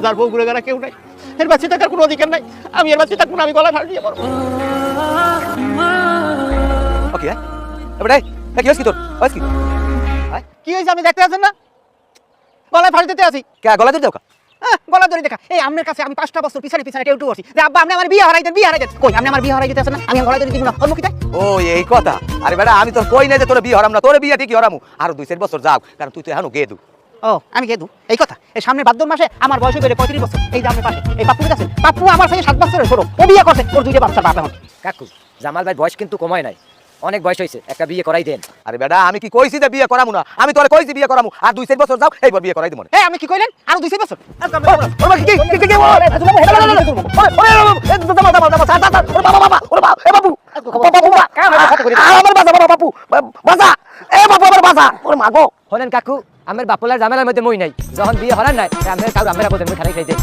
যার বউ ঘুরে গেলা কেউ নাই, এর বাচ্চা থাকার কোনো অধিকার নাই। আমি এর বাচ্চা থাকবো না, আমি গলায় ফাঁস দিয়ে মরবো। ওকে এবারে কি হইছে তোর? হইছে কি হয়েছে আপনি দেখতে আছেন না? গলায় ফাঁস দিতে আছি। কে গলা দিতে ওকা? গলা ধরে দেখা। এই আপনার কাছে আমি 5টা বছর পিছনে পিছনে টেউটু করছি যে আব্বা আপনি আমার বিয়ে হারাই দেন, বিয়ে হারাই দেন। কই আপনি আমার বিয়ে হারাই দিতে আছেন না? আমি গলা ধরে দিব না, হল কি তাই? ও এই কথা। আরে বেটা আমি তোর কই নাই যে তোর বিয়ে হারাম না, তোর বিয়ে ঠিকই হারামু। আর 2-4 বছর যাও, কারণ তুই তো এখনো গেদু। ও আমি গেদু এই কথা? এই সামনে ভাদ্র মাসে আমার বয়স হয়ে 35 বছর। এই যে আপনার পাশে এই পাপ্পু আছে, পাপ্পু আমার থেকে 7 বছরের ছোট, ও বিয়ে করছে, ওর 2টা বাচ্চা বাপ এখন। কাকু জামাল ভাই বয়স কিন্তু কমায় নাই, অনেক বয়স হয়েছে, একটা বিয়ে করাই দেন। আরে বেটা আমি কি কইছি যে বিয়ে করামু না? আমি তোরে কইছি বিয়ে করামু, আর 2-4 বছর যাও এইবার বিয়ে করাই দিমু। এই আপনি কি কইলেন? আর 2-4 বছর? হলেন কাকু আমার বাপলার ঝামেলার মধ্যে মই নাই, যখন বিয়ে হলার নাই আমি কাউ আমরা বলতে খারাই খাই দেন।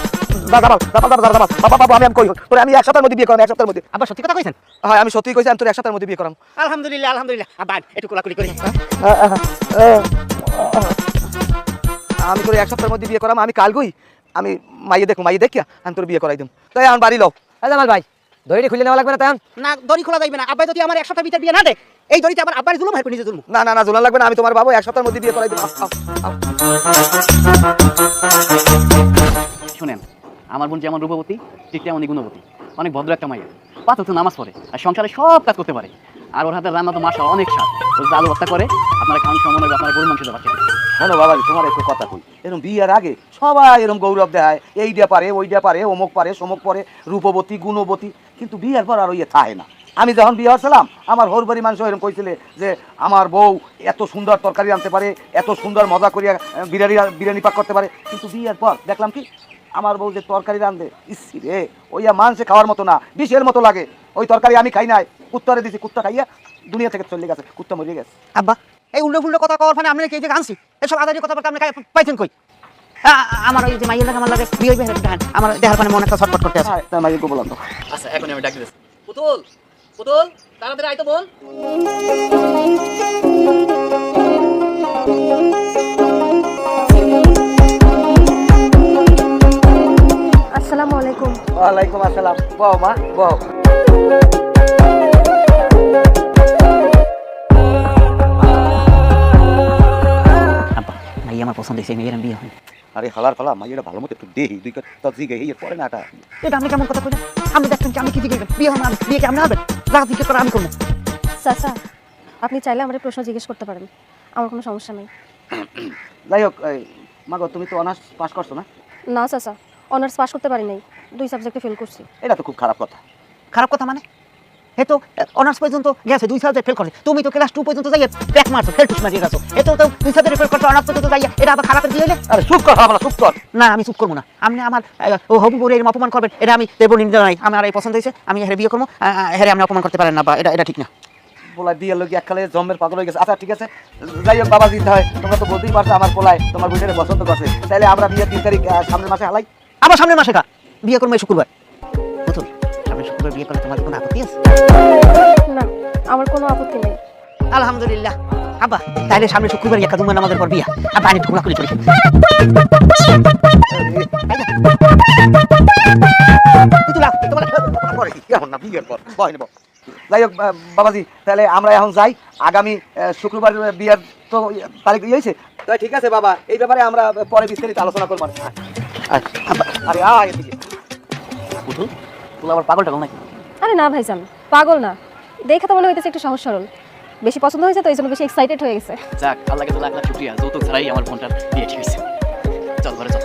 আমি 1 সপ্তাহের মধ্যে বিয়ে করাম, 1 সপ্তাহের মধ্যে। আবার সত্যি কথা কইছেন? হ্যাঁ আমি সত্যি কইছি, আমি তোর 1 সপ্তাহের মধ্যে বিয়ে করাম। আলহামদুলিল্লাহ আলহামদুলিল্লাহ। আবার একটু কোলাকুলি করি। আমি তোর 1 সপ্তাহের মধ্যে বিয়ে করাম। আমি কাল গই, আমি মাইয়ে দেখিয়া আমি তোর বিয়ে করাই দিম। তাই আমার বাড়ি লও। জামাল ভাই দড়িটা খুলে নেওয়া লাগবে না তখন? না দড়ি খোলা যাইবে না। আব্বা যদি আমার 1 সপ্তাহ ভিতর বিয়ে না দেয়, এই দড়িতে আবার আব্বার জুলুম হয়, নিজে জুলুম। না না না জোলান লাগবে না, আমি তোমার বাবু 1 সপ্তাহের মধ্যে বিয়ে করাই দিম। শুনেন, আমার বোন যেমন রূপবতী ঠিক তেমনই গুণবতী, অনেক ভদ্র একটা মাইয়া, 5 ওয়াক্ত নামাজ পড়ে আর সংসারে সব কাজ করতে পারে। আর ওর হাতের রান্না তো মাশাআল্লাহ অনেক স্বাদ। ও যে আলু ভর্তা করে আপনারা খাওয়ান সময় হবে, আপনারা গরুর মাংস দেওয়া খেতে। শোনো বাবা তোমার একটু কথা কই, এরকম বিয়ের আগে সবাই এরকম গৌরব দেয়, এইটা পারে ওইটা পারে, অমুক পারে সমুক পারে, রূপবতী গুণবতী, কিন্তু বিয়ের পর আর ইয়ে থাকে না। আমি যখন বিয়ে হচ্ছিলাম আমার হরবাড়ি মানুষ এরকম কইছিলে যে আমার বউ এত সুন্দর তরকারি আনতে পারে, এত সুন্দর মজা করিয়া বিরিয়ানি পাক করতে পারে, কিন্তু বিয়ের পর দেখলাম কি আমার বউ যে তরকারি রান্ধে, ইসি রে ওইয়া মাংসে খাওয়ার মতো না, বিষের মতো লাগে। ওই তরকারি আমি খাই নাই, কুত্তারে দিছি, কুত্তা খাইয়া দুনিয়া থেকে চলে গেছে, কুত্তা মরে গেছে। আব্বা এই উল্টো ফুল্টো কথা কওয়ার ফলে আপনি কি যে আনছি এসব আদারি কথা বলতে আপনি পাইছেন কই? আমার ওই যে মাইয়ের লাগে আমার লাগে বিয়ে হইবে আমার দেহার পানে মনে একটা ছটফট করতে আছে। তাই মাইকে বললাম তো। আচ্ছা এখন আমি ডাক দিতেছি। পুতুল পুতুল তাড়াতাড়ি আইতো বোন। আসসালামু আলাইকুম। ওয়ালাইকুম আসসালাম। বউ মা বউ। আব্বা মাইয়া আমার পছন্দ হয়েছে, মেয়ের বিয়ে হয়। আরে হালার ফালা মাইয়েরা ভালো মতো একটু দেহি দুই তো জিগে এর পরে না এটা। এটা আপনি কেমন কথা কইলেন? আপনি দেখছেন কি আমি কি জিজ্ঞেস বিয়ে হবে না, বিয়ে কি আপনি হবেন? যা জিজ্ঞেস করে আমি করবো। চাচা আপনি চাইলে আমার প্রশ্ন জিজ্ঞেস করতে পারেন, আমার কোনো সমস্যা নেই। যাই হোক মাগো তুমি তো অনার্স পাস করছো না? না চাচা অনার্স পাস করতে পারি নাই, 2 সাবজেক্টে ফেল করছি। এটা তো খুব খারাপ কথা। খারাপ কথা মানে? হে তো অনার্স পর্যন্ত গেছে, 2 সাবজেক্ট ফেল করছে। তুমি তো ক্লাস 2 পর্যন্ত যাইয়া ব্যাক মারছো, ফেল টুস মারিয়ে গেছো। এ তো 2 সাবজেক্ট ফেল করছো, অনার্স পর্যন্ত যাইয়া এটা আবার খারাপের দিয়ে হইলে? আরে চুপ কর হাবলা চুপ কর। না আমি চুপ করবো না। আপনি আমার ও হবু বলে এরকম অপমান করবেন, এটা আমি দেব নিন্দা নাই। আমার এই পছন্দ হয়েছে, আমি হেরে বিয়ে করবো, হেরে আপনি অপমান করতে পারেন না, বা এটা ঠিক না। পোলাই বিয়ের লোক এককালে জন্মের পাগল হয়ে গেছে। আচ্ছা ঠিক আছে যাই হোক বাবা দিতে হয়, তোমরা তো বলতেই পারছো আমার পোলাই তোমার বোনের পছন্দ করছে, তাহলে আমরা বিয়ের 3 তারিখ সামনের মাসে হালাই। আবার সামনের মাসে বিয়ে করবো এই শুক্রবার। বুঝুন সামনের শুক্রবার বিয়ে করলে তোমার কোনো আপত্তি আছে? না আমার কোনো আপত্তি নেই। আলহামদুলিল্লাহ। আব্বা তাহলে সামনের শুক্রবার একটা জুম্মার নামাজের পর বিয়া, আর বাড়ি ঘোরাঘুরি করি। যাই হোক বাবাজি তাহলে আমরা এখন যাই, আগামী শুক্রবার বিয়ের তো তারিখ হয়েছে। ঠিক আছে বাবা, এই ব্যাপারে আমরা পরে বিস্তারিত আলোচনা করবো। আরে আয় এদিকে। পুতুল তুই আবার পাগল টাগল নাকি? আরে না ভাইজান পাগল না, দেখে তো মনে হইতেছে একটু সহজ সরল, বেশি পছন্দ হয়েছে তো এই জন্য বেশি এক্সাইটেড হয়ে গেছে। যাক আল্লাহকে তো লাখ লাখ শুকরিয়া, যৌতুক ছাড়াই আমার বোনটার বিয়ে ঠিক হয়েছে। চল ঘরে চল।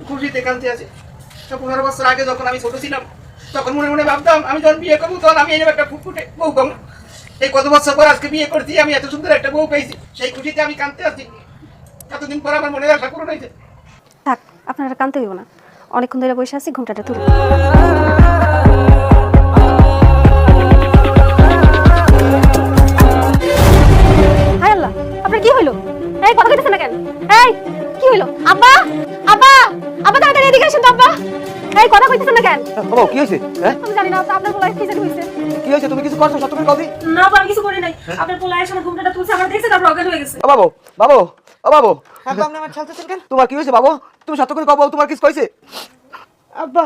খুশিতে কাঁদতে আছে। 15 বছর আগে যখন আমি ছোট ছিলাম তখন মনে মনে ভাবতাম আমি যখন বিয়ে করবো তখন আমি এই একটা ফুটফুটে বউ পাবো। এই কত বছর পর আজকে বিয়ে করছি, আমি এত সুন্দর একটা বউ পেয়েছি, সেই খুশিতে আমি কাঁদতে আছি। এতদিন পর আমার মনে আশা পূরণ হয়েছে। থাক আপনারা কাঁদতে হইব না, অনেকক্ষণ ধরে বসে আছি, ঘুমটাটা তুলি। হায় আল্লাহ আপনার কি হইলো? এই কথা কইতেছেন না কেন? বাবা কি হয়েছে? হ্যাঁ আমি জানি না আপনার পোলা কি জানি হইছে। কি হয়েছে? তুমি কিছু করছো? সত্য করে কও দি। না বাবা আমি কিছু করি নাই। আপনার পোলা এসে আমার ঘুমটা তুলছে, আমার দেখছে তারপর অজ্ঞান হয়ে গেছে। ও বাবু, বাবু, ও বাবু, আব্বা আপনি আমার ছালতেছেন কেন? তোমার কি হয়েছে বাবু? তুমি সত্য করে কও বাবু, তোমার কিছু কইছে? আব্বা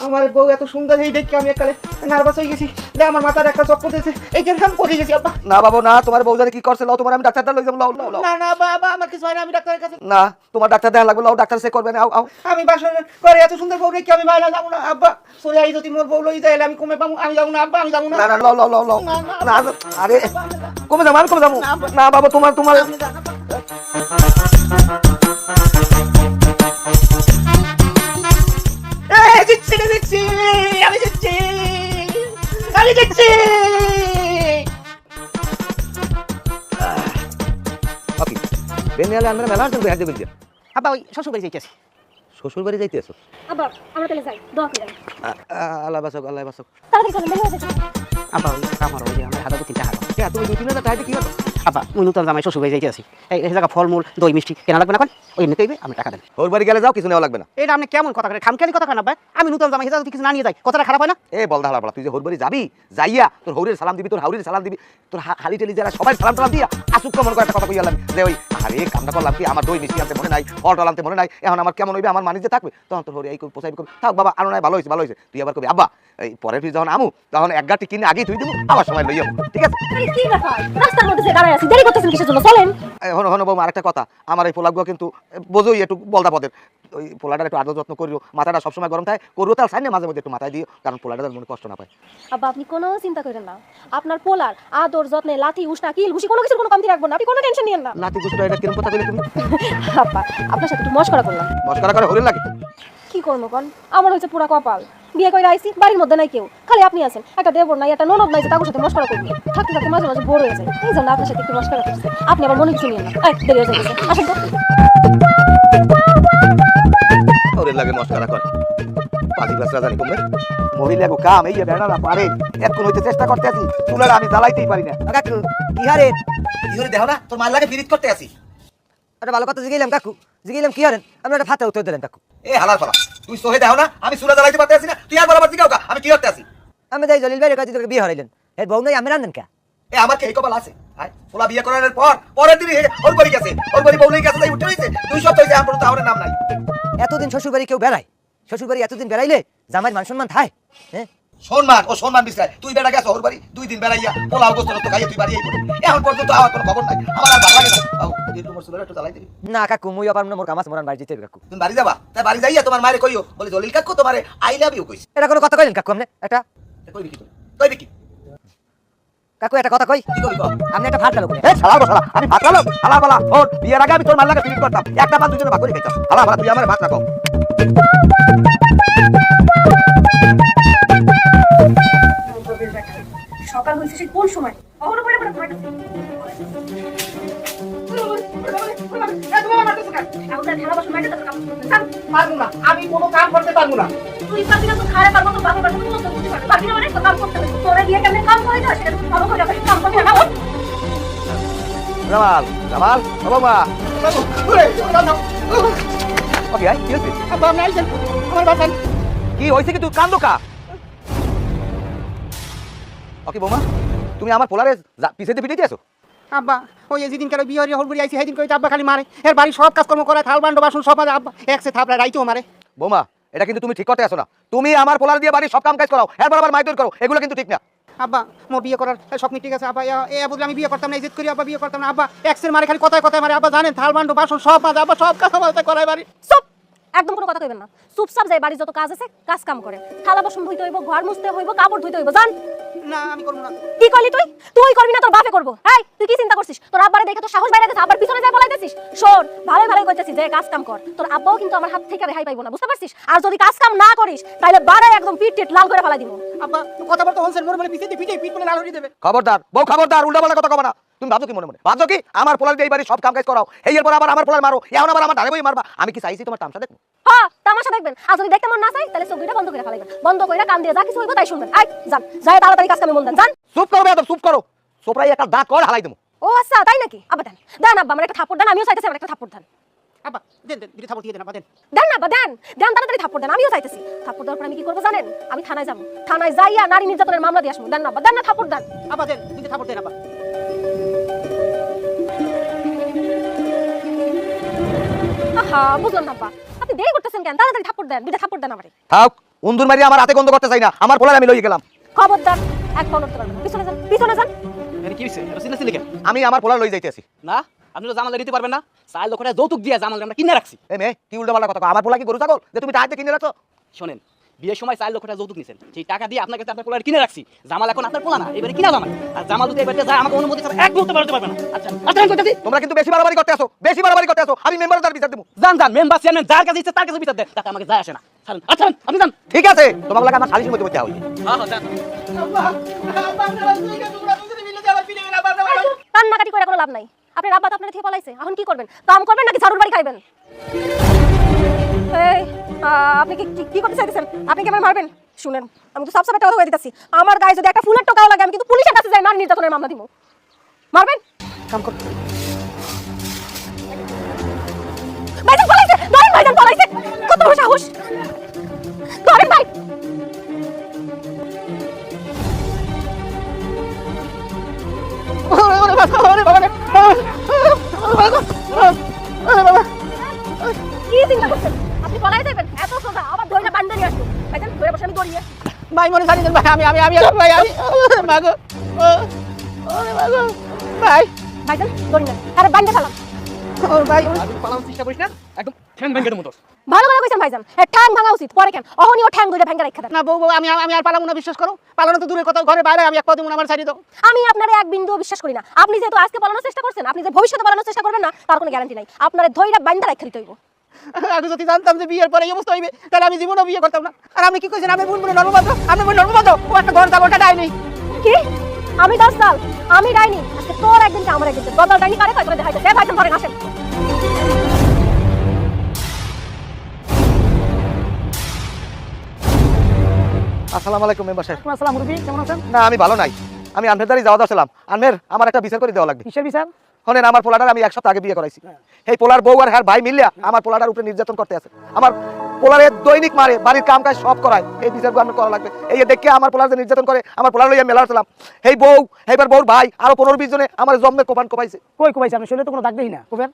আমার বউ এত সুন্দর এই দেখে আমি একালে নার্ভাস হয়ে গেছি। দেখ আমার মাথার একটা চক্কর দিয়েছে, এই জন্য আমি পড়ে গেছি আব্বা। না বাবু না, তোমার বউ জানে কি করছে? লাও তোমার আমি ডাক্তারটা লই যাবো। লাও লাও লাও। না না বাবা আমার কিছু হয় না, আমি ডাক্তারের কাছে। না তোমার ডাক্তার দেখা লাগবে। লাও ডাক্তার চেক করবে না। আও আও। আমি বাসর করে এত সুন্দর বউ রেখে আমি বাইরে যাবো না আব্বা। সরে আই যদি মোর বউ লই যায় আমি কমে পাবো। আমি যাবো না আব্বা, আমি যাবো না। না না লাও লাও লাও লাও। না, না আরে কমে যাবো, আমি কমে যাবো না বাবু। তোমার তোমার এই দিচ্ছি রে, দিচ্ছি আমি দিচ্ছি, আমি দিচ্ছি। ওকে বেনিয়ালে আমরা মেলা আসবে হাতে বলছি। আব্বা ওই শ্বশুর বাড়ি যাইতেছি। শ্বশুর বাড়ি যাইতে আছো? আব্বা আমরা তাহলে যাই, দোয়া করেন। আল্লাহ বাসক, আল্লাহ বাসক। তাড়াতাড়ি চলেন, দেরি হয়ে যাচ্ছে। আব্বা ওই আমার ওই যে আমার হাতে 2-3 টাকা। কে তুমি 2-3 টাকা কি করো? আব্বা মুই নতুন জামাই শ্বশুর বাড়ি যাইতেছি। এই জায়গা ফলমূল দই মিষ্টি কেনা লাগবে না কোন? ওই এমনি কইবে আমি টাকা দেন। ওর বাড়ি গেলে যাও, কিছু নেওয়া লাগবে না। এটা আপনি কেমন কথা করে খামখেয়ালি কথা কেন আব্বা? আমি নতুন জামাই হিসাবে কিছু না নিয়ে যাই, কথাটা খারাপ হয় না? এ বলদা হালা বলা, তুই যে হোর বাড়ি যাবি, যাইয়া তোর হৌরের সালাম দিবি, তোর হাউরির সালাম দিবি, তোর হালি টেলি যারা সবাই সালাম টালাম দিয়া আসুক কেমন করে একটা কথা কইয়ালাম যে ওই আরে কামটা করলাম কি, আমার দই মিষ্টি আনতে মনে নাই, ফল টল আনতে মনে নাই, এখন আমার কেমন হইবে, আমার মানিজে থাকবে, তখন তোর হরি এই পোসাইবি করবি। থাক বাবা আনো নাই, ভালো হয়েছে ভালো হয়েছে। তুই আবার কবি আব্বা এই পরের ফিস যখন আমু তখন এক গাঁটি কিনে আগেই তুই দেবো, আবার সময় লইয়া ঠিক আছে? আরে কি ব্যাপার, রাস্তার মধ্যে যে দাঁড়ায় আছি, দেরি করতেছেন কিসের জন্য? চলেন। হনো হনো বৌমা আরেকটা কথা, আমার এই পোলাগুলো কিন্তু বোঝোই একটু বলদা পদের, ওই পোলাটার একটু আদর যত্ন করিও, মাথাটা সবসময় গরম থাকে, করবো তার সাইনে মাঝে মধ্যে একটু মাথায় দিও, কারণ পোলাটা মনে কষ্ট না পায়। আব্বা আপনি কোনো চিন্তা করেন না, আপনার পোলার আদর যত্নে লাথি উষ্ণা কিল ঘুষি কোনো কিছুর কোনো কমতি রাখবেন না, আপনি কোনো টেনশন নিয়েন না। লাতি গুছটা এটা কিরম কথা কইলে তুমি? আব্বা আপনার সাথে একটু মশকরা করলাম। মস্করা করে হরিণ লাগে। কি করবো কোন, আমার হচ্ছে পুরা কপাল, বিয়ে করে আইছি বাড়ির মধ্যে নাই কেউ, খালি আপনি আছেন, একটা দেবর নাই একটা ননদ নাই যে তার সাথে মশকরা করবি, থাকতে থাকতে মাঝে মাঝে বোর হয়ে যায়, এই জন্য আপনার সাথে একটু মশকরা করছে। আপনি আবার মনে কিছু নিয়েন না, দেরি হয়ে যাচ্ছে, আসেন তো। হরিণ লাগে মস্করা করে, পাঁচি বাসরা জানি কমবে মহিলা গো কাম এই যে বেড়ারা পারে এখন হইতে চেষ্টা করতে আছি, চুলাটা আমি জ্বালাইতেই পারি না। কাকু কি হারে? কি করে দেখো না তোর মাল লাগে ফিরিত করতে আছি। একটা ভালো কথা জিগাইলাম কাকু, জিগাইলাম কি হারেন? আপনি একটা ফাটা উত্তর দিলেন কাকু। এ হালার পালা, তুই সোহে দেখো না আমি চুলা জ্বালাইতে পারতে আছি না, তুই আর বরাবর জিগাও কা আমি কি করতে আছি? আমি যাই জলিল ভাইয়ের কাছে তোকে বিয়ে হারাইলেন, এর বউ নাই আমি রান্ধেন কে? এ আমার কি এই কপাল আছে? হাই পোলা বিয়ে করানোর পর পরের দিনই ওর বাড়ি গেছে, ওর বাড়ি বউলাই গেছে, তাই উঠে হইছে তুই সব হইছে, আমার তো আমার নাম নাই। এতদিন শ্বশুর বাড়ি কেউ বেড়ায়? শ্বশুর বাড়ি এতদিন বেড়াইলে জামাইয়ের মান সম্মান থায়? হ্যাঁ সম্মান ও সম্মান বিছায়, তুই বেড়া গেছ ওর বাড়ি 2 দিন বেড়াইয়া পোলাও গোস্ত তো খাইয়া তুই বাড়ি আইবি, এখন পর্যন্ত আমার কোনো খবর নাই, আমার আর ভালো লাগে না। আও এই তোমার চুলাটা একটু জ্বালাই দিবি। না কাকু মুই আবার মোর কামাস মোরান বাড়ি যেতে হবে কাকু। তুমি বাড়ি যাবা, তাই বাড়ি যাইয়া তোমার মায়ের কইও বলে জলিল কাকু তোমারে আই লাভ ইউ কইছে। এটা কোনো কথা কইলেন কাকু? আপনি একটা কইবি কি তুমি? কইবি কি? কাকু একটা কথা কই, কি কইবি কও? আপনি একটা ফাটা লোক। এ শালা গো শালা, আমি ভাত লাগালাম হালা বালা, ওর বিয়ের আগে আমি তোর মাল লাগা ফিনিশ করতাম, একটা পান দুজনে ভাগ করে খাইতাম, হালা বালা তুই আমারে ভাত লাগাও। সকাল হয়েছে সে কোন সময়? অহনো পরে পরে ঘুমাইতেছে। আমাদের ঢালা বাসন মাইতে তারপর কাম করতে চান? পারবো না, আমি কোনো কাম করতে পারবো না। তুই পারবি না, তো খারে পারবো, তো বাপে পারবো, তো করতে পারবি। পারবি না মানে তো কাম করতে হবে। তোরে দিয়ে কেমনে কাম করে দাও সেটা তুমি ভালো করে যাবে, কাম করবি না। জামাল জামাল ও বাবা ওরে, দাও, দাও। ওকে আই কি হইছে? আব্বা আপনি আইছেন, আমার বাঁচান। কি হইছে কি তুই কান্দো কা? ওকে বৌমা তুমি আমার পোলারে পিছে দিয়ে পিটাইতে আছো? আব্বা ওই যেদিন কেন বিয়ে হয়ে হলবুড়ি আইছি সেদিন কই আব্বা খালি মারে, এর বাড়ি সব কাজকর্ম করে, থাল বান্ড বাসন সব আব্বা একসে থাপড়া রাইতেও মারে। বৌমা এটা কিন্তু তুমি ঠিক করতে আসো না, তুমি আমার পোলার দিয়ে বাড়ি সব কাম কাজ করাও, এরপর আবার মাইদুর করো, এগুলো কিন্তু ঠিক না। আব্বা মোর বিয়ে করার স্বপ্ন ঠিক আছে আব্বা, এ বলে আমি বিয়ে করতাম না, ইজ্জত করি আব্বা বিয়ে করতাম না। আব্বা এক্সের মারে খালি কথায় কথায় মারে, আব্বা জানেন থাল বান্ড বাসন সব মাঝে আব্বা সব কাজ আমার করায় বাড়ি। চুপ, একদম কোনো কথা কইবেন না। চুপচাপ যাই বাড়ির যত কাজ আছে কাজ কাম করেন। থালা বাসন ধুইতে হইব, ঘর মুছতে হইব, কাপড় ধুইতে হইব, জান। না আমি করব না। কি কইলি তুই? তুই করবি না, তোর বাপে করবো। এই তুই কি চিন্তা করছিস? তোর আব্বারে দেখে তো সাহস বাইরে গেছে, আব্বার পিছনে যায় বলাইতেছিস। শোন ভালো ভালো কইতেছিস যে কাজ কাম কর, তোর আব্বাও কিন্তু আমার হাত থেকে রেহাই পাইবো না, বুঝতে পারছিস? আর যদি কাজ কাম না করিস তাহলে বাড়ায় একদম পিট টিট লাল করে ফেলা দিব। আব্বা কথা বলতে হনছেন, মোর বলে পিছে দিয়ে পিঠে পিট বলে লাল হয়ে দেবে। খবরদার বউ খবরদার, উল্টা পাল্টা কথা কবা না। তুমি ভাবছো কি মনে মনে? ভাবছো কি আমার পোলার দিয়ে এই বাড়ি সব কাম কাজ করাও, এই এরপর আবার আমার পোলার মারো, এখন আবার আমার ধারে বই মারবা? আমি কি চাইছি তোমার তামসা দেখো? হ্যাঁ তামাশা দেখবেন, আর যদি দেখতে মন না চাই তাহলে চোখটা বন্ধ করে ফেলাইবেন, বন্ধ করে কান দিয়ে যা কিছু হইব তাই শুনবেন। আই যান, যাই তাড়াতাড়ি কাজ কামে মন দেন, যান। চুপ করো বেয়াদব, চুপ করো, সোপরাই একটা দাঁত কর হালাই দেবো। ও আচ্ছা তাই নাকি? আব্বা দেন দেন, আব্বা আমার একটা থাপ্পড় দেন, আমিও চাইতেছি আমার একটা থাপ্পড় দেন। আব্বা দেন দেন দুটো থাপড় দিয়ে দেন আব্বা দেন। দেন না বা দেন দেন তাড়াতাড়ি থাপ্পড় দেন, আমিও চাইতেছি। থাপ্পড় দেওয়ার পর আমি কি করবো জানেন? আমি থানায় যাবো, থানায় যাইয়া নারী নির্যাতনের মামলা দিয়ে আসবো। দেন না বা দেন না থাপ্পড় দেন। আব্বা দেন দুটো থাপড় দেন আব্বা। আহা বুঝলাম না আব্বা, আপনি দেরি করতেছেন কেন? তাড়াতাড়ি থাপ্পড় দেন, দুইটা থাপ্পড় দেন আমারে। থাক উন্দুর মারি আমার হাতে গন্ধ করতে চাই না, আমার পোলার আমি লইয়ে গেলাম। খবরদার এক পা নড়তে পারবেন না। পিছনে যান, পিছনে যান। এটা কি হইছে? এটা সিলে কেন? আমি আমার পোলার লই যাইতেছি। না, আপনি তো জামাল দিতে পারবেন না। 4 লক্ষ টাকা যৌতুক দিয়ে জামাল আমরা কিনে রাখছি। এই মেয়ে কি উল্টো পাল্টা কথা কও? আমার পোলা কি গরু ছাগল যে তুমি টাকা দিয়ে কিনে রাখছো? শোনেন, বিয়ের সময় 4 লক্ষ টাকা যৌতুক নিছেন, সেই টাকা দিয়ে আপনার কাছে আপনার পোলার কিনে রাখছি। জামাল এখন আপনার পোলা না, এবারে কিনা জামাল। আর জামাল যদি এবারে যায় আমাকে অনুমতি ছাড়া এক মুহূর্ত বেরোতে পারবে না। আচ্ছা আচ্ছা আমি কইতাছি, তোমরা কিন্তু বেশি বাড়াবাড়ি করতে আসো, বেশি বাড়াবাড়ি করতে আসো। আমি মেম্বারের তার বিচার দেবো। যান যান, মেম্বার চেয়ারম্যান যার কাছে ইচ্ছা তার কাছে বিচার দেন, তাতে আমাকে যায় আসে না। ছাড়েন, আচ্ছা আপনি যান। ঠিক আছে, তোমার লাগে আমার সালিশের মধ্যে বলতে হবে। হ্যাঁ হ্যাঁ যান। আব্বা আব্বা আপনারা দুইটা তোমরা দুজনে মিলে যাবার ফিরে গেল আব্বা আব্বা। কান্নাকাটি করে কোনো লাভ নাই। আপনার আব্বা তো আপনার থেকে পলাইছে, এখন কি করবেন? কাম করবেন নাকি ঝাড়ুর বাড়ি খাইবেন? এই আপনি কি কি করতে চাইতেছেন? আপনি কি আমায় মারবেন? শুনেন, আমি তো সাবসাব একটা কথা বলে দিতেছি, আমার গায়ে যদি একটা ফুলের টোকাও লাগে আমি কিন্তু পুলিশের কাছে যাই নারী নির্যাতনের মামলা দিব। মারবেন? কাম কর। ভাইজান পলাইছে, ধরেন ভাইজান পলাইছে। কত বড় সাহস! ধরেন ভাই। ওরে ওরে বাবা ওরে বাবা রে। ওরে বাবা। কি চিন্তা করছেন? আপনি পলাই যাবেন? এত সোজা আবার ধরে বান্ধা নিয়ে আসবো। ভাইজান ধরে বসে আমি দড়িয়ে। ভাই মনে জানি ভাই আমি ভাই আমি মাগো ওরে মাগো ভাই ভাইজান দড়ি নেন, আরে বান্ধে ফেলাম। ও ভাই আপনি পালানোর চেষ্টা করিস না, একদম ঠ্যাং ভেঙে মতো। ভালো করে কইছেন ভাইজান, ঠ্যাং ভাঙা উচিত। পরে কেন অহনিও ঠ্যাং দুইটা ভেঙে রাখা দেন। না বউ আমি আর পালাবো না, বিশ্বাস করো। পালানো তো দূরের কথা, ঘরে বাইরে আমি এক পা দিব না, আমার ছাড়ি দাও। আমি আপনারে এক বিন্দুও বিশ্বাস করি না। আপনি যেহেতু আজকে পালানোর চেষ্টা করছেন, আপনি যে ভবিষ্যতে পালানোর চেষ্টা করবেন না তার কোনো গ্যারান্টি নাই। আপনারে ধইরা বান্ধা রাখা দিতে হইব। আগে যদি জানতাম যে বিয়ের পরে এই অবস্থা হইবে তাহলে আমি জীবনও বিয়ে করতাম না। আর আপনি কি কইছেন? আমি বুনবুনে নর্মবাদ, আপনি বুন নর্মবাদ, ও একটা ঘর দাবটা ডাই নেই। কি? আমি 10 সাল আমি ডাইনি, আজকে তোর একদিন আমার একদিন। গদল ডাইনি কারে কয় করে দেখাইতে দে ভাইজান, ধরেন আসেন। আসসালামু আলাইকুম মেম্বার সাহেব। আসসালাম মুরব্বি, কেমন আছেন? না আমি ভালো নাই, আমি আনফের দাঁড়িয়ে যাওয়া আসলাম। আনফের আমার একটা বিচার করে দেওয়া লাগবে। কিসের বিচার? শোনেন, আমার পোলাটার আমি এক সপ্তাহ আগে বিয়ে করাইছি। এই পোলার বউ আর হ্যার ভাই মিলিয়া আমার পোলাটার উপরে নির্যাতন করতে আছে। আমার পোলারে দৈনিক মারে, বাড়ির কাম কাজ সব করায়। এই বিচারগুলো আমার করা লাগবে। এই যে দেখে আমার পোলার যে নির্যাতন করে, আমার পোলার লইয়া মেলা ছিলাম। এই বউ, এইবার বউর ভাই আরো 15-20 জনে আমার জম্মের কোপান কোপাইছে। কই কইছে? আপনি শুনলে তো কোনো দাগ দেই না কোবেন।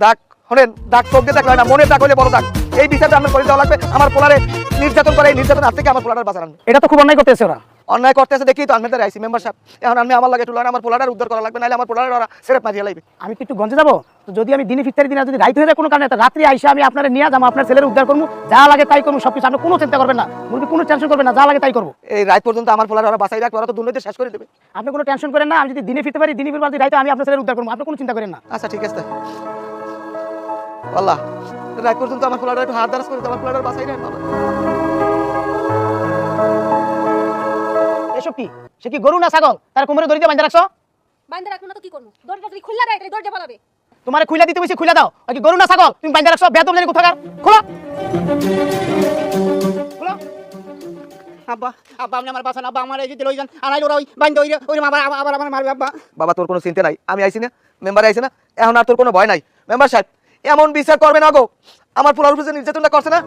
দাগ শোনেন, দাগ চোখ দিয়ে দেখলে না, মনের দাগ হলে বড় দাগ। এই বিচারটা আমার করে দেওয়া লাগবে। আমার পোলারে নির্যাতন করে, এই নির্যাতন হাত থেকে আমার পোলাটার বাঁচানো। এটা তো খুব অন্যায় করতেছে ওরা। অন্যায় করতেছে দেখি তো আনমেদার আইসি মেম্বার সাহেব। এখন আমি আমার লাগে টুলার আমার পোলাটার উদ্ধার করা লাগবে, নাহলে আমার পোলাটার ওরা সেরেপ মারিয়ে লাগবে। আমি কি একটু গঞ্জে যাবো? তো যদি আমি দিনে ফিরতারি দিন যদি রাইত হয়ে যায় কোনো কারণে, তো রাত্রি আইসা আমি আপনার নিয়ে যাবো, আপনার ছেলের উদ্ধার করবো, যা লাগে তাই করবো, সবকিছু। আপনি কোনো চিন্তা করবেন না মুরগি, কোনো টেনশন করবেন না, যা লাগে তাই করবো। এই রাত পর্যন্ত আমার পোলার ওরা বাঁচাই রাখবে, ওরা তো দুর্নীতি শেষ করে দেবে। আপনি কোনো টেনশন করেন না। আমি যদি দিনে ফিরতে পারি, দিনে ফিরবার রাইতে আমি আপনার ছেলের উদ্ধার করবো, আপনি কোনো চিন্তা করেন না। আচ্ছা ঠিক আছে। আল্লাহ, রাত পর্যন্ত আমার পোলাটা একটু হাত দারাজ করে দাও, আমার পোলাটার বাঁচাই রাখ বাবা। এসব কি? সে কি গরু না ছাগল? তার কোমরে দড়ি দিয়ে বাঁধা রাখছো? বান্ধা রাখবো না তো কি করব? দড়িটা যদি খুললা দেয় তাহলে দড়িটা পালাবে। তোমারে খুলে দিতে বলছি, খুলে দাও। আর কি গরু না ছাগল তুমি বাঁধা রাখছো? বেদম জানি কোথাকার, খোলো খোলো। আব্বা আব্বা আপনি আমার বাঁচান, আব্বা আমার এই যে লই যান, আনাইল ওরা ওই বাঁধা ওই আবার আমার মারবে। আব্বা বাবা তোর কোনো চিন্তা নাই, আমি আইছি না, মেম্বার আইছে না, এখন আর তোর কোনো ভয় নাই। মেম্বার সাহেব এমন বিচার করবে না গো, আমার পোলার উপরে যে নির্যাতনটা করছে না,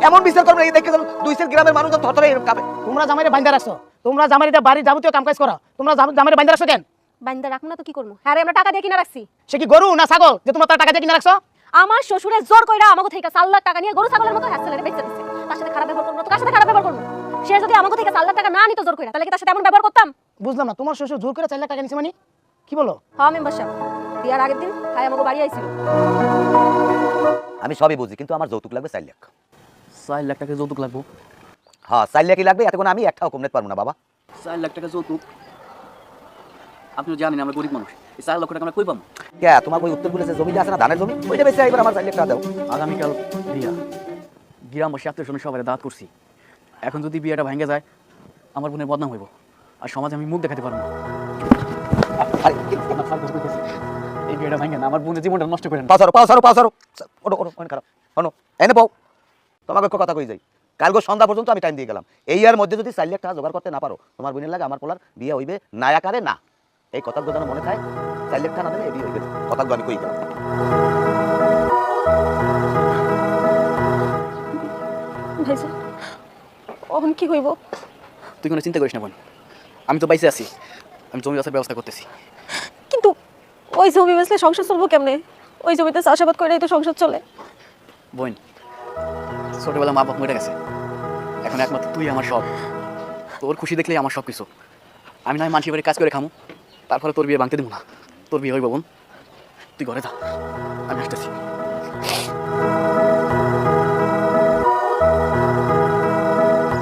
এমন বিচার করবে না। এই দেখে 2 গ্রামের মানুষ থরথরে এরকম কাঁপে। তোমরা জামাইরে বাঁধা রাখছো, তোমরা জামাইরে বাড়ির যাবতীয় কাম কাজ করো, তোমরা জামাইরে বাঁধা রাখছো কেন? বান্ধা রাখবো না তো কি করবো? হ্যাঁ রে, আমরা টাকা দিয়ে কিনা রাখছি। সে কি গরু না ছাগল যে তোমরা তার টাকা দিয়ে কিনে রাখছো? আমার শ্বশুরের জোর কইরা আমাকে থেকে 4 লাখ টাকা নিয়ে গরু ছাগলের মতো হ্যাসেলের বেচে দিচ্ছে। তার সাথে খারাপ ব্যবহার করবো তো কার সাথে খারাপ ব্যবহার করবো? সে যদি আমাকে থেকে 4 লাখ টাকা না নিত জোর কইরা, তাহলে কি তার সাথে এমন ব্যবহার করতাম? বুঝলাম না, তোমার শ্বশুর জোর করে 4 লাখ টাকা নিছে মানে কি বলো? হ্যাঁ মেম্বার সাহেব, বিয়ার আগের দিন ভাই আমাকে বাড়ি আইছিল। আমি সবই বুঝি, কিন্তু আমার যৌতুক লাগবে 4 লাখ। 4 লাখ টাকা যৌতুক লাগবো? হ্যাঁ 4 লাখই লাগবে, এত কোনো আমি একটাও কম নিতে পারবো না বাবা। 4 লাখ টাকা যৌতুক? আপনি জানেন আমরা গরিব মানুষ, এই 4 লক্ষ টাকা আমরা কই পাবো? কে তোমার ওই উত্তর পুলিশের জমিটা আছে না, ধানের জমি, ওইটা বেশি এবার আমার 4 লাখ টাকা দাও। আগামীকাল বিয়া, গ্রামবাসী আত্মীয় সবাই দাঁত করছি। এখন যদি বিয়েটা ভেঙে যায় আমার বোনের বদনাম হইব, আর সমাজে আমি মুখ দেখাতে পারবো না। আরে এই বিয়েটা ভেঙে না, আমার বোনের জীবনটা নষ্ট করেন। পাও সারো ওটো ওটো অনেক খারাপ। শোনো এনে পাও, তোমাকে একটা কথা কই যাই, কালকে সন্ধ্যা পর্যন্ত আমি টাইম দিয়ে গেলাম। এই এর মধ্যে যদি 4 লাখ টাকা জোগাড় করতে না পারো, তোমার বোনের লাগে আমার পোলার বিয়ে হইবে না আকারে না। এই কথাগুলো যেন মনে থাকে, 4 লাখ টাকা না দিলে এই বিয়ে হইবে। কথাগুলো আমি কই গেলাম। ওহন কি হইব? তুই কোনো চিন্তা করিস না বোন, আমি তো বাইসে আছি, আমি জমি চাষের ব্যবস্থা করতেছি। কিন্তু ওই জমি বেচলে সংসার চলবো কেমনে? ওই জমিতে চাষাবাদ করেই তো সংসার চলে। বোন, ছোটবেলা মা বাপ মরে গেছে, এখন একমাত্র তুই আমার সব। তোর খুশি দেখলেই আমার সব কিছু। আমি না হয় মানুষের বাড়ি কাজ করে খামু, তারপরে তোর বিয়ে ভাঙতে দেবো না। তোর বিয়ে হইব বোন, তুই ঘরে যা, আমি আসতেছি।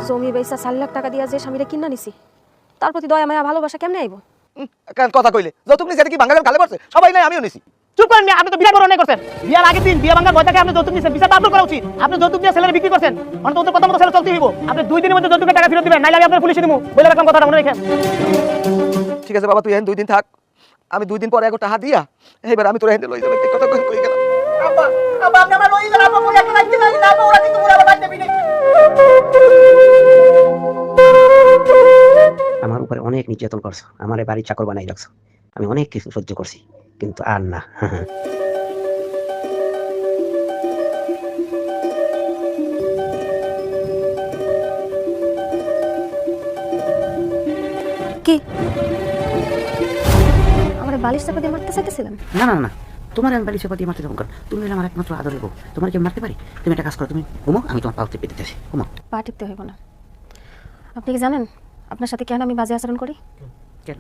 জমি বেচা 4 লাখ টাকা দিয়া যে স্বামীরে কিনা নিছি, তার প্রতি দয়া মায়া ভালোবাসা কেমনে আইব? কেন কথা কইলে যৌতুক নিছে কি বাঙালি গালে পড়ছে? সবাই নাই, আমিও নিছি। চুপ করেন মিয়া, আপনি তো বিয়ে অন্যায় করছেন। বিয়ার আগের দিন বিয়ে ভাঙার ভয় থাকে আপনি যৌতুক নিছেন, বিচার আপনার করা উচিত। আপনি যৌতুক দিয়ে ছেলের বিক্রি করছেন, মানে তোদের কথা মতো ছেলে চলতে হইব। আপনি 2 দিনের মধ্যে যৌতুকের টাকা ফেরত দিবেন, নাইলে আমি আপনার পুলিশে দিমু। বলে রাখলাম কথাটা মনে রাখেন। ঠিক আছে বাবা, তুই এখন 2 দিন থাক, আমি 2 দিন পরে এক টাকা দিয়া এবার আমি তোর হেঁটে লই যাবো। কথা কই গেলাম। আব্বা আব্বা আপনি আমার লই যান, আব্বা বলে একটা লাগতে পারি না, আব্বা ওরা কিন্তু পুরো আমার লাগতে বিনে। আমার উপরে অনেক নির্যাতন করছো, আমার বাড়ির চাকর বানাই রাখছো, আমি অনেক কিছু সহ্য করছি, কিন্তু আর না। কি আমার বালিশ চাপা দিয়ে মারতে চাইতেছিলেন? না না না, তোমার আমি বাড়ি চাপাতি মারতে যাবো, তুমি হলে আমার একমাত্র আদরের বউ, তোমার কি আমি মারতে পারি? তুমি একটা কাজ করো, তুমি ঘুমো, আমি তোমার পাও টিপে দিতেছি, ঘুমো। পা টিপতে হইব না। আপনি কি জানেন আপনার সাথে কেন আমি বাজে আচরণ করি? কেন?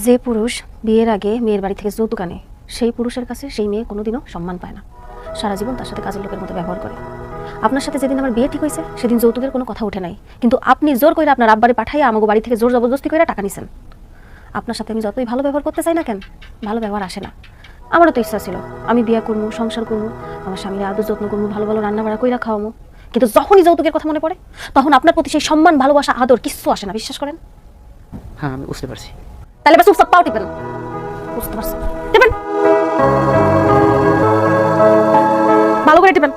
যে পুরুষ বিয়ের আগে মেয়ের বাড়ি থেকে যৌতুক আনে, সেই পুরুষের কাছে সেই মেয়ে কোনোদিনও সম্মান পায় না, সারা জীবন তার সাথে কাজের লোকের মতো ব্যবহার করে। আপনার সাথে যেদিন আমার বিয়ে ঠিক হয়েছে সেদিন যৌতুকের কোনো কথা ওঠে নাই, কিন্তু আপনি জোর করে আপনার আব্বারে পাঠাইয়া আমাকে বাড়ি থেকে জোর জবরদস্তি করে টাকা নিছেন। আপনার সাথে আমি যতই ভালো ব্যবহার করতে চাই না কেন, ভালো ব্যবহার আসে না। আমারও তো ইচ্ছা ছিল আমি বিয়ে করবো, সংসার করবো, আমার স্বামীর আদর যত্ন করবো, ভালো ভালো রান্না বাড়া কইরা খাওয়াবো, কিন্তু যখনই যৌতুকের কথা মনে পড়ে তখন আপনার প্রতি সেই সম্মান, ভালোবাসা, আদর কিচ্ছু আসে না। বিশ্বাস করেন? হ্যাঁ আমি বুঝতে পারছি। তাহলে বা চুপচাপ পাও টিপেন। বুঝতে পারছেন? টিপেন ভালো করে টিপেন।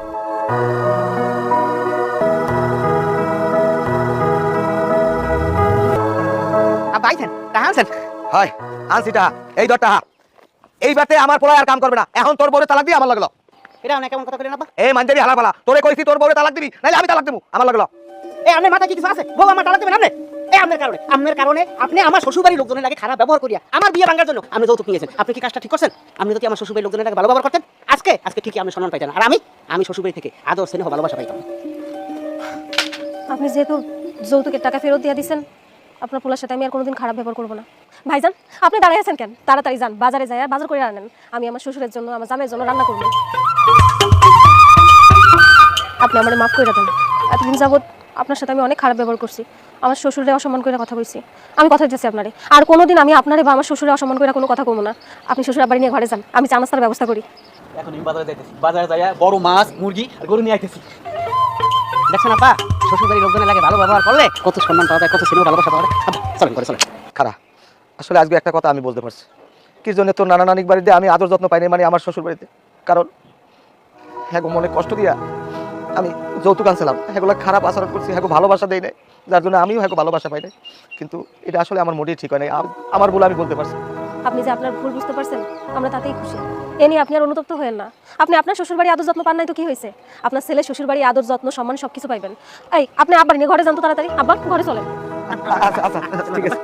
আব্বা আইছেন, টাকা আনছেন? হয় আনছি টাকা, এই ধর টাকা। এইবারে আমার পোলা আর কাম করবে না, এখন তোর বউরে তালাক দিয়ে আমার লাগলো। এটা অনেক কেমন কথা কইলেন আব্বা? এই মানজারি হালা পালা, তোরে কইছি তোর বউরে তালাক দিবি, নাইলে আমি তালাক দেবো, আমার লাগলো। এই আপনার মাথায় কি কিছু আছে? বউ আমার তালাক দিবেন আপনি? এই আপনার কারণে আপনি আমার শ্বশুরবাড়ির লোকজনের লাগে খারাপ ব্যবহার করিয়া আমার বিয়ে ভাঙার জন্য আপনি যৌতুক নিয়েছেন। আপনি কি কাজটা ঠিক করছেন? আপনি যদি আমার শ্বশুরবাড়ির লোকজনের লাগে ভালো ব্যবহার করতেন, আজকে ঠিকই আপনি সম্মান পাইতেন, আর আমি শ্বশুরবাড়ি থেকে আদর স্নেহ ভালোবাসা পাইতাম। আপনি যেহেতু যৌতুকের টাকা ফেরত দিয়ে দিচ্ছেন, আপনার পোলার সাথে আমি আর কোনোদিন খারাপ ব্যবহার করবো না। ভাইজান আপনি দাঁড়িয়ে আছেন কেন? তাড়াতাড়ি যান, বাজারে যাই আর বাজার করে আনেন। আমি আমার শ্বশুরের জন্য, আমার জামাইয়ের জন্য রান্না করবো। আপনি আমার মাফ করে দেন। এতদিন যাবৎ আপনার সাথে আমি অনেক খারাপ ব্যবহার করছি, আমার শ্বশুরে অসম্মান করে কথা বলছি। আমি কথা দিতেছি আপনারে, আর কোনোদিন আমি আপনারে বা আমার শ্বশুরে অসম্মান করে কোনো কথা কমো না। আপনি শ্বশুর বাড়ি নিয়ে ঘরে যান, আমি চা নাস্তার ব্যবস্থা করি। এখন আমি বাজারে যাইতেছি, বাজারে যাইয়া বড় মাছ, মুরগি আর গরু নিয়ে আইতেছি। দেখছেন আপা, শ্বশুরবাড়ির লোকজনের লাগে ভালো ব্যবহার করলে কত সম্মান পাওয়া যায়, কত স্নেহ ভালোবাসা পাওয়া যায়। চলেন করে চলেন। খারা আসলে আজকে একটা কথা আমি বলতে পারছি, কি জন্য তোর নানা নানির বাড়িতে আমি আদর যত্ন পাইনি, মানে আমার শ্বশুর বাড়িতে। কারণ হ্যাঁ গো, মনে কষ্ট দিয়া আমি যৌতুক আনছিলাম, এগুলো খারাপ আচরণ করছি, হ্যাঁ ভালোবাসা দেই নাই, যার জন্য আমিও হ্যাঁ ভালোবাসা পাই নাই। কিন্তু এটা আসলে আমার মোটেই ঠিক হয় নাই, আমার বলে আমি বলতে পারছি। আপনি যে আপনার ভুল বুঝতে পারছেন, আমরা তাতেই খুশি। এ নিয়ে আপনি আর অনুতপ্ত হয়েন না। আপনি আপনার শ্বশুরবাড়ি আদর যত্ন পান নাই তো কি হয়েছে? আপনার ছেলে শ্বশুরবাড়ি আদর যত্ন সম্মান সবকিছু পাইবেন। এই আপনি আব্বার নিয়ে ঘরে যান তো তাড়াতাড়ি। আব্বা ঘরে চলেন। আচ্ছা আচ্ছা ঠিক আছে।